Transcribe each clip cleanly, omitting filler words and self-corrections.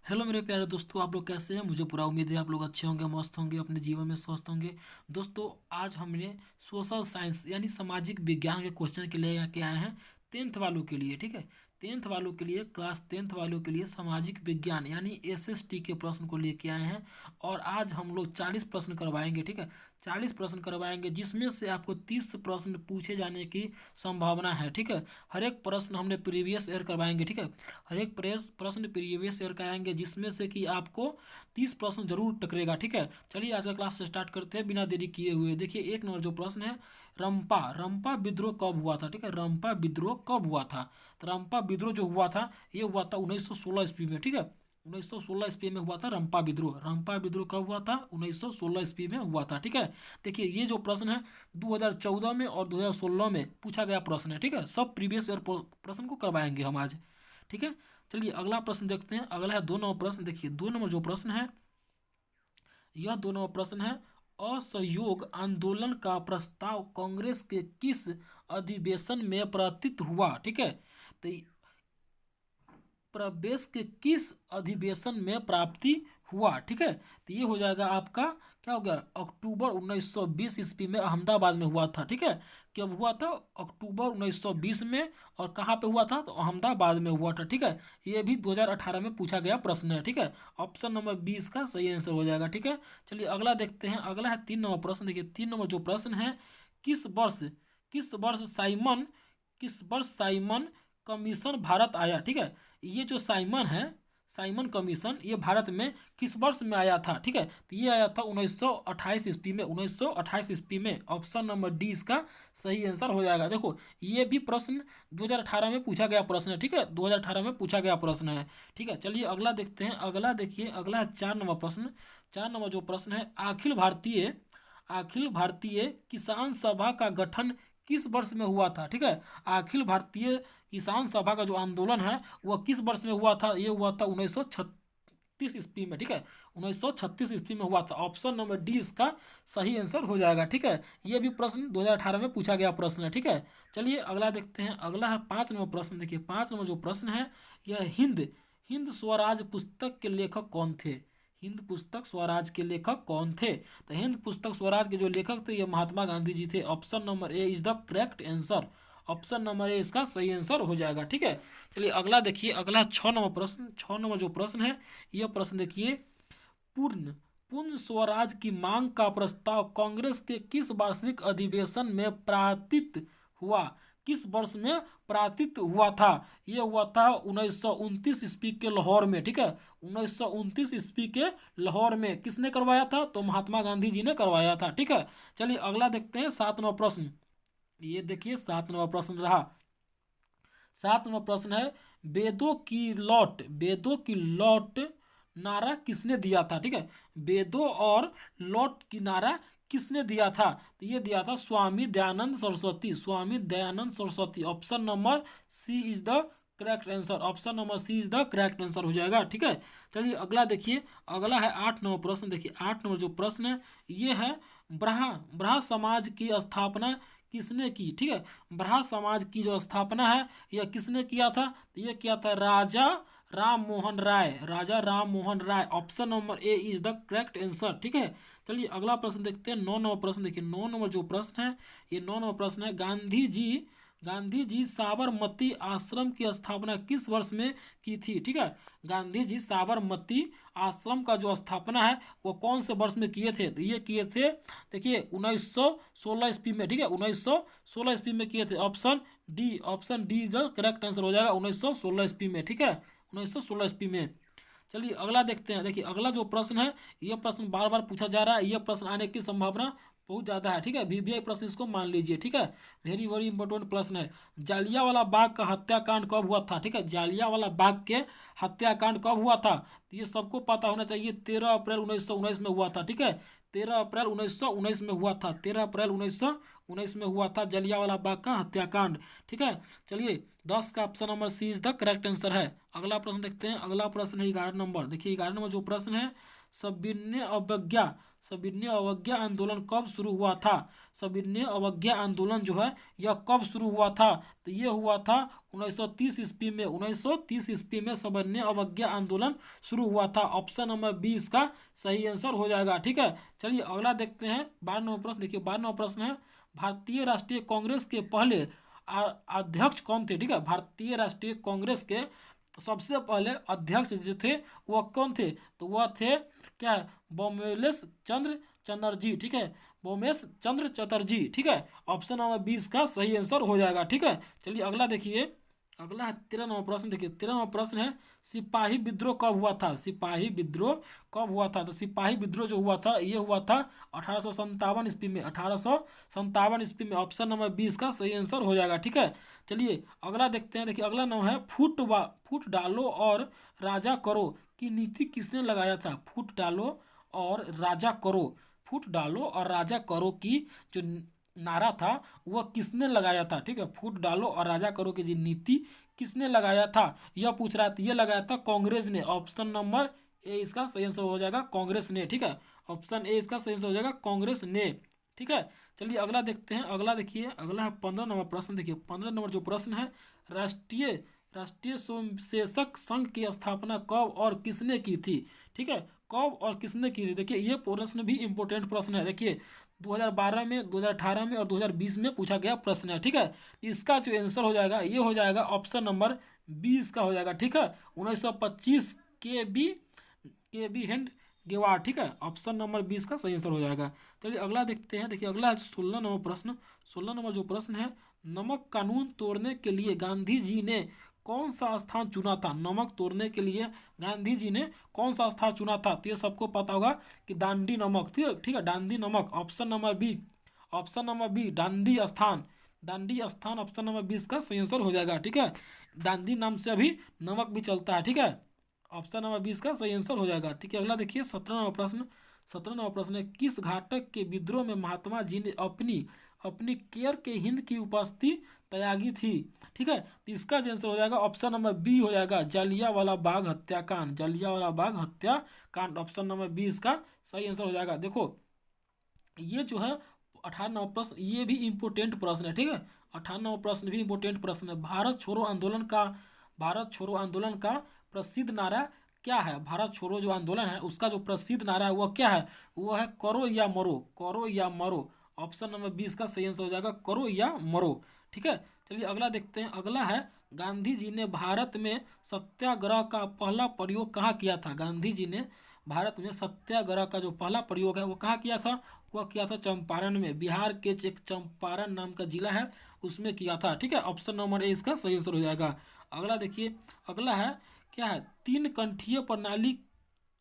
Hello मेरे प्यारे दोस्तों, आप लोग कैसे हैं? मुझे पूरा उम्मीद है आप लोग अच्छे होंगे, मस्त होंगे, अपने जीवन में स्वस्थ होंगे। दोस्तों, आज हमने सोशल साइंस यानी सामाजिक विज्ञान के क्वेश्चन के लिए के आए हैं टेंथ वालों के लिए। ठीक है, टेंथ वालों के लिए, क्लास टेंथ वालों के लिए सामाजिक विज्ञान यानी एसएसटी के प्रश्न को लेके आए हैं। और आज हम लोग 40 प्रश्न करवाएंगे। ठीक है, 40 प्रश्न करवाएंगे जिसमें से आपको 30 प्रश्न पूछे जाने की संभावना है। ठीक है, हर एक प्रश्न हमने प्रीवियस ईयर करवाएंगे। ठीक है, हर एक प्रश्न प्रीवियस ईयर कराएंगे जिसमें से कि आपको 30 प्रश्न जरूर टकरेगा। ठीक है, चलिए आज का क्लास स्टार्ट करते हैं बिना देरी किए हुए। देखिए, एक नंबर जो प्रश्न है, रंपा रंपा विद्रोह कब हुआ था? ठीक है, रंपा विद्रोह कब हुआ था? तो रंपा विद्रोह जो हुआ था, ये हुआ था 1916 ईस्वी में। ठीक है, 1916 ईस्वी में हुआ था रंपा विद्रोह। रंपा विद्रोह कब हुआ था? 1916 ईस्वी में हुआ था। ठीक है, देखिए ये जो प्रश्न है 2014 में और 2016 में पूछा गया प्रश्न है। ठीक है, सब प्रीवियस ईयर प्रश्न को करवाएंगे हम आज। ठीक है, चलिए अगला प्रश्न देखते हैं। अगला है 2 नंबर प्रश्न। देखिए 2 नंबर जो प्रश्न है, यह 2 नंबर प्रश्न है, असहयोग आंदोलन का प्रस्ताव कांग्रेस के किस अधिवेशन में प्रस्तुत हुआ? ठीक है, तो प्रवेश के किस अधिवेशन में प्राप्ति हुआ? ठीक है, तो ये हो जाएगा आपका, क्या हो गया, अक्टूबर 1920 ईस्वी में अहमदाबाद में हुआ था। ठीक है, कब हुआ था? अक्टूबर 1920 में। और कहाँ पे हुआ था? तो अहमदाबाद में हुआ था। ठीक है, ये भी 2018 में पूछा गया प्रश्न है। ठीक है, ऑप्शन नंबर 20 का सही आंसर हो जाएगा। ठीक है, चलिए अगला देखते हैं। अगला है 3 नंबर प्रश्न। देखिए 3 नंबर जो प्रश्न है, किस वर्ष किस वर्ष साइमन किस वर्ष साइमन कमीशन भारत आया? ठीक है, ये जो साइमन है, साइमन कमीशन, ये भारत में किस वर्ष में आया था? ठीक है, तो ये आया था 1928 ईस्वी में। 1928 ईस्वी में। ऑप्शन नंबर डी इसका सही आंसर हो जाएगा। देखो, ये भी प्रश्न 2018 में पूछा गया प्रश्न है। ठीक है, 2018 में पूछा गया प्रश्न है। ठीक है, चलिए अगला देखते हैं। अगला देखिए, अगला है 4 नंबर प्रश्न। 4 नंबर जो प्रश्न है, अखिल भारतीय किसान सभा का गठन किस वर्ष में हुआ था? ठीक है, अखिल भारतीय किसान सभा का जो आंदोलन है वह किस वर्ष में हुआ था? ये हुआ था 1936 ईस्वी में। ठीक है, 1936 ईस्वी में हुआ था। ऑप्शन नंबर डी इसका सही आंसर हो जाएगा। ठीक है, ये भी प्रश्न 2018 में पूछा गया प्रश्न है। ठीक है, चलिए अगला देखते हैं। अगला है 5 नंबर प्रश्न। देखिए 5 नंबर जो प्रश्न है, यह हिंद हिंद स्वराज पुस्तक के लेखक कौन थे? हिंद पुस्तक स्वराज के लेखक कौन थे? तो हिंद पुस्तक स्वराज के जो लेखक थे, ये महात्मा गांधी जी थे। Option number A is the correct answer. Option number ए इसका सही आंसर हो जाएगा। ठीक है, चलिए अगला देखिए। अगला 6 नंबर प्रश्न। 6 नंबर जो प्रश्न है, यह प्रश्न देखिए, पूर्ण पूर्ण स्वराज की मांग का प्रस्ताव कांग्रेस के किस वार्षिक अधिवेशन में पारित हुआ? किस वर्ष में पारित हुआ था? यह हुआ था 1929 ईस्वी के लाहौर में। ठीक है, 1929 ईस्वी के लाहौर में। किसने करवाया था? तो महात्मा गांधी जी ने करवाया था। ठीक है, चलिए अगला देखते हैं। 7 नंबर प्रश्न। ये देखिए 7 नंबर प्रश्न रहा। 7 नंबर प्रश्न है, वेदों की लौट नारा किसने दिया था? ठीक है, वेदों और लौट की नारा किसने दिया था? तो ये दिया था Swami Dayanand Saraswati. Swami Dayanand Saraswati. Option number C is the correct answer. Option number C is the correct answer हो जाएगा। ठीक है, चलिए अगला देखिए। अगला है 8 नंबर प्रश्न। देखिए 8 नंबर जो प्रश्न है, ये है, ब्रहा ब्रहा समाज की स्थापना किसने की? ठीक है, ब्रहा समाज की जो स्थापना है, यह किसने किया था? तो यह किया था Raja Ram Mohan Roy. Raja Ram Mohan Roy. Option number A is the correct answer. ठीक है, चलिए अगला प्रश्न देखते हैं। 9 नंबर प्रश्न। देखिए 9 नंबर जो प्रश्न है, ये 9 नंबर प्रश्न है, गांधी जी साबरमती आश्रम की स्थापना किस वर्ष में की थी? ठीक है, गांधी जी साबरमती आश्रम का जो स्थापना है वो कौन से वर्ष में किए थे? तो ये किए थे, देखिए 1916 ईस्वी में। ठीक है, 1916 ईस्वी में किए थे। ऑप्शन डी जो करेक्ट आंसर हो जाएगा, 1916 ईस्वी में। ठीक है, 1916 ईस्वी में। चलिए अगला देखते हैं। देखिए अगला जो प्रश्न है, यह प्रश्न बार बार पूछा जा रहा है, यह प्रश्न आने की संभावना बहुत ज़्यादा है। ठीक है, वीवीआई प्रश्न इसको मान लीजिए। ठीक है, वेरी वेरी इंपॉर्टेंट प्रश्न है। जालियांवाला बाग का हत्याकांड कब हुआ था? ठीक है, जालियांवाला बाग के हत्याकांड कब हुआ था? तो ये सबको पता होना चाहिए। 13 अप्रैल 1919 में हुआ था। ठीक है, 13 अप्रैल 1919 में हुआ था। 13 अप्रैल 1919 में हुआ था जालियांवाला बाग का हत्याकांड। ठीक है, चलिए 10 का option number C is the correct answer है। अगला प्रश्न देखते हैं। अगला प्रश्न है 11 नंबर। देखिए 11 नंबर जो प्रश्न है, सविनय अवज्ञा आंदोलन कब शुरू हुआ था? सविनय अवज्ञा आंदोलन जो है, यह कब शुरू हुआ था? तो ये हुआ था 1930 ईस्वी में 1930 ईस्वी में सवर्णीय अवज्ञा आंदोलन शुरू हुआ था। ऑप्शन नंबर 20 का सही आंसर हो जाएगा। ठीक है, चलिए अगला देखते हैं 12 नंबर प्रश्न। देखिए 12 नंबर प्रश्न है, भारतीय राष्ट्रीय कांग्रेस के पहले अध्यक्ष कौन थे? ठीक है, भारतीय राष्ट्रीय कांग्रेस के सबसे पहले अध्यक्ष जो थे वह कौन थे? तो वह थे क्या है, बोमेश चंद्र चटर्जी। ठीक है, बोमेश चंद्र चटर्जी। ठीक है, ऑप्शन नंबर 20 का सही आंसर हो जाएगा। ठीक है, चलिए अगला देखिए, अगला है 13 नंबर प्रश्न। देखिए 13 नंबर प्रश्न है, सिपाही विद्रोह कब हुआ था? सिपाही विद्रोह कब हुआ था? तो सिपाही विद्रोह जो हुआ था ये हुआ था 1857 ईस्वी में, 1857 ईस्वी में। ऑप्शन नंबर 20 का सही आंसर हो जाएगा। ठीक है, चलिए अगला देखते हैं। देखिए अगला नाम है, फूट डालो और राजा करो की नीति किसने लगाया था? फूट डालो और राजा करो, फूट डालो और राजा करो की जो नारा था वह किसने लगाया था? ठीक है, फूट डालो और राजा करो की जी नीति किसने लगाया था यह पूछ रहा था। यह लगाया था कांग्रेस ने। ऑप्शन नंबर ए इसका सही आंसर हो जाएगा, कांग्रेस ने। ठीक है, ऑप्शन ए इसका सही आंसर हो जाएगा, कांग्रेस ने। ठीक है, चलिए अगला देखते हैं। अगला देखिए, अगला है 15 नंबर प्रश्न। देखिए 15 नंबर जो प्रश्न है, राष्ट्रीय राष्ट्रीय स्वयंसेवक संघ की स्थापना कब और किसने की थी? ठीक है, कब और किसने की थी? देखिए ये प्रश्न भी इंपॉर्टेंट प्रश्न है। देखिए 2012 में, 2018 में और 2020 में पूछा गया प्रश्न है। ठीक है, इसका जो आंसर हो जाएगा ये हो जाएगा ऑप्शन नंबर 20 का हो जाएगा। ठीक है, 1925 के बी हेंड गेवार। ठीक है, ऑप्शन नंबर 20 का सही आंसर हो जाएगा। चलिए अगला देखते हैं। देखिए अगला है 16 नंबर प्रश्न। 16 नंबर जो प्रश्न है, नमक कानून तोड़ने के लिए गांधी जी ने कौन सा स्थान चुना था? नमक तोड़ने के लिए गांधी जी ने कौन सा स्थान चुना था? तो ये सबको पता होगा कि दांडी नमक। ठीक है, दांडी नमक। Option number B, option number B Dandi स्थान, दांडी स्थान ऑप्शन नंबर 20 का सही आंसर हो जाएगा। ठीक है, दांडी नाम से अभी नमक भी चलता है। ठीक है, ऑप्शन नंबर 20 का सही आंसर हो जाएगा। ठीक है, अगला देखिए 17 नंबर प्रश्न। 17 नंबर प्रश्न है, किस घातक के विद्रोह में महात्मा जी ने अपनी अपनी केयर के हिंद की उपस्थिति त्यागी थी? ठीक है, तो इसका आंसर हो जाएगा ऑप्शन नंबर बी हो जाएगा, जलियांवाला बाग हत्याकांड, जलियांवाला बाग हत्याकांड। ऑप्शन नंबर 20 का सही आंसर हो जाएगा। देखो ये जो है 18 नंबर प्रश्न ये भी इंपोर्टेंट प्रश्न है। ठीक है, 18 नंबर प्रश्न भी इंपोर्टेंट प्रश्न है। भारत छोड़ो आंदोलन का प्रसिद्ध नारा क्या है? भारत छोड़ो जो आंदोलन है उसका जो प्रसिद्ध नारा है वह क्या है? वह है करो या मरो, करो या मरो। ऑप्शन नंबर 20 का सही आंसर हो जाएगा, करो या मरो। ठीक है, चलिए अगला देखते हैं। अगला है, गांधी जी ने भारत में सत्याग्रह का पहला प्रयोग कहाँ किया था? गांधी जी ने भारत में सत्याग्रह का जो पहला प्रयोग है वो कहाँ किया था? वह किया था चंपारण में, बिहार के एक चंपारण नाम का जिला है उसमें किया था। ठीक है, ऑप्शन नंबर ए इसका सही आंसर हो जाएगा। अगला देखिए, अगला है क्या है, तीन कंठीय प्रणाली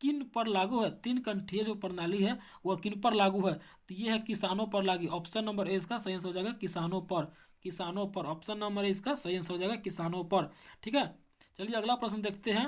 किन पर लागू है? तीन कंठीय जो प्रणाली है वह किन पर लागू है? तो ये है किसानों पर लागू। ऑप्शन नंबर ए इसका सही आंसर हो जाएगा, किसानों पर, किसानों पर। ऑप्शन नंबर ए इसका सही आंसर हो जाएगा, किसानों पर। ठीक है, चलिए अगला प्रश्न देखते हैं।